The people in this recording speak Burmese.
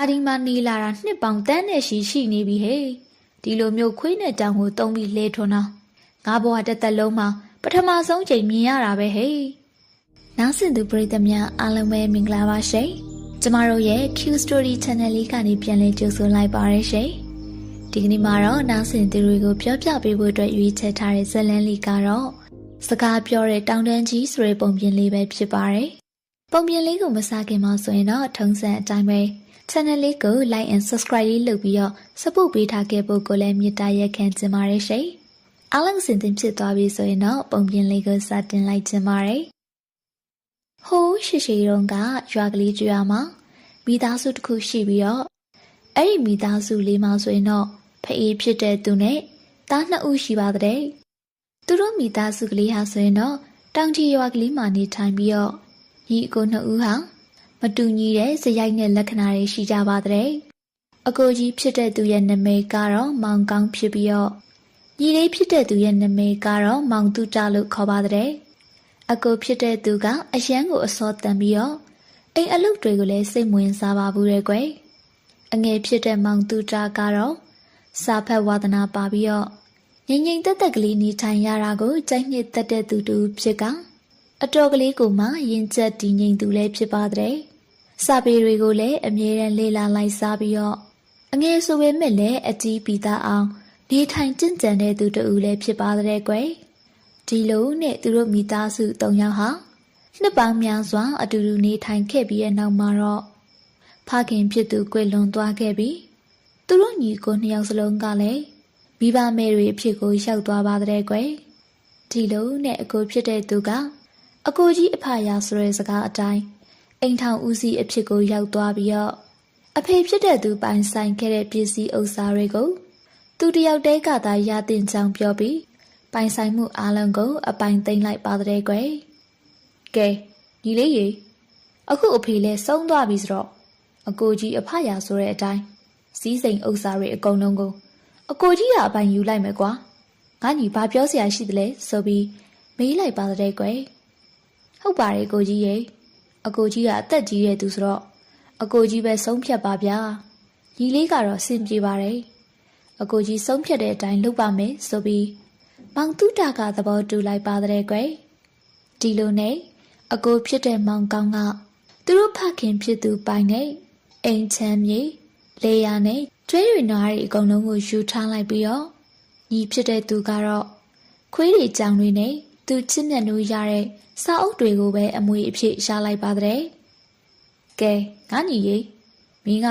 အာဒီမာနီလာတာနှစ်ပေါင်တန်းနဲ့ရှိနေပြီဟဲ့ဒီလိုမျိုးခွေးနဲ့တောင်ကိုတုံးပြီးလဲထွန်းတာငါဘဝတစ်သက်လုံးမှာပထမဆုံးချိန်မြင်ရတာပဲဟဲ့နောက်ဆင်သူပရိသတ်များအားလုံးပဲမင်္ဂလာပါရှင်ကျမတို့ရဲ့ Q Story Channel လေးကနေပြန်လည်ကြိုဆိုလိုက်ပါရရှင်ဒီကနေ့မှာတော့နောက်ဆင်သူတွေကိုပြောပြပေးဖို့အတွက်ရွေးချယ်ထားတဲ့ဇာတ်လမ်းလေးကတော့စကားပြောတဲ့တောင်တန်းကြီးဆိုတဲ့ပုံပြင်လေးပဲဖြစ်ပါတယ်ပုံပြင်လေးကိုမစခင်မှာဆိုရင်တော့ထုံးစံအတိုင်းပဲ channel လေးကို like and subscribe လေးလုပ်ပြီးတော့ support ပေးထားခဲ့ဖို့ကိုလည်းမေတ္တာရက်ခံချင်ပါတယ်ရှင်အားလုံးစင်သင်ဖြစ်သွားပြီဆိုရင်တော့ပုံပြင်လေးကိုစတင်လိုက်ချင်ပါတယ်ဟိုးရှိတုန်းကရွာကလေးကျွာမှာမိသားစုတစ်ခုရှိပြီးတော့အဲ့ဒီမိသားစုလေးမှာဆိုရင်တော့ဖအေးဖြစ်တဲ့သူနဲ့သားနှစ်ဦးရှိပါတဲ့သူတို့မိသားစုကလေးဟာဆိုရင်တော့တောင်ကြီးရွာကလေးမှာနေထိုင်ပြီးတော့ညီအကိုနှစ်ဦးဟာမတူညီတဲ့ဇယိုက်နဲ့လက္ခဏာတွေရှိကြပါတဲ့အကိုကြီးဖြစ်တဲ့သူရဲ့နာမည်ကတော့မောင်ကောင်းဖြစ်ပြီးတော့ညီလေးဖြစ်တဲ့သူရဲ့နာမည်ကတော့မောင်တူတာလို့ခေါ်ပါတဲ့အကိုဖြစ်တဲ့သူကအရန်ကိုအစောတန်ပြီးတော့အိမ်အလုပ်တွေကိုလည်းစိတ်ဝင်စားပါဘူးတဲ့ကွယ်အငယ်ဖြစ်တဲ့မောင်တူတာကတော့စာဖတ်ဝါသနာပါပြီးတော့ငိမ့်သက်ကလေးနေထိုင်ရတာကိုကြိုက်နှစ်သက်တဲ့သူတူဖြစ်ကအတော်ကလေးကိုမှရင်ကျက်တည်ငြိမ်သူလည်းဖြစ်ပါတဲ့စာပေတွေကိုလည်းအမြဲတမ်းလေ့လာလိုက်စားပြီးတော့အငယ်ဆိုပေမဲ့လည်းအကြီးပြီးသားအောင်နေထိုင်ကျင့်ကြံတဲ့သူတူလည်းဖြစ်ပါတဲ့ကွယ်ဒီလိုနဲ့သူတို့မိသားစု၃ယောက်ဟာနှစ်ပေါင်းများစွာအတူတူနေထိုင်ခဲ့ပြီးတဲ့နောက်မှာတော့ဖခင်ဖြစ်သူကွယ်လွန်သွားခဲ့ပြီးသူတို့ညီကိုနှစ်ယောက်စလုံးကလည်းမိဘမဲတွေအဖြစ်ကိုရောက်သွားပါတဲ့ကွယ်ဒီလိုနဲ့အကိုဖြစ်တဲ့သူကအကိုကြီးအဖရာဆိုတဲ့စကားအတိုင်းအိမ်ထောင်ဦးစီးအဖြစ်ကိုရောက်သွားပြီးတော့အဖေဖြစ်တဲ့သူပိုင်ဆိုင်ခဲ့တဲ့ပစ္စည်းဥစ္စာတွေကိုသူတယောက်တည်းကသာရတင်ကြောင်းပြောပြီးပိုင်ဆိုင်မှုအားလုံးကိုအပိုင်သိမ်းလိုက်ပါတဲ့ကွယ်ကဲညီလေးရေအခုအဖေလည်းဆုံးသွားပြီဆိုတော့အကိုကြီးအဖရာဆိုတဲ့အတိုင်းစီးစိမ်ဥစ္စာတွေအကုန်လုံးကိုအကိုကြီးကအပိုင်ယူလိုက်မယ်ကွာငါညီဘာပြောစရာရှိသလဲဆိုပြီးမေးလိုက်ပါတဲ့ကွယ်ဟုတ်ပါတယ်ကိုကြီးရေအကိုကြီးကအသက်ကြီးတဲ့သူဆိုတော့အကိုကြီးပဲဆုံးဖြတ်ပါဗျာညီလေးကတော့စင်ပြေပါတယ်အကိုကြီးဆုံးဖြတ်တဲ့အတိုင်းလုပ်ပါမယ်ဆိုပြီးမောင်တူတာကသဘောတူလိုက်ပါတဲ့ကွယ်ဒီလိုနဲ့အကိုဖြစ်တဲ့မောင်ကောင်းကသူတို့ဖခင်ဖြစ်သူပိုင်နဲ့အိမ်ချမ်းမြေလေယာနဲ့ကျွဲတွေနွားတွေအကုန်လုံးကိုယူထားလိုက်ပြီးတော့ညီဖြစ်တဲ့သူကတော့ခွေးတွေကြောင်တွေနဲ့သူချစ်မြတ်လို့ရတဲ့စာအုပ်တွေကိုပဲအမွေအဖြစ်ရလိုက်ပါတဲ့ကဲငါညီရေမင်းက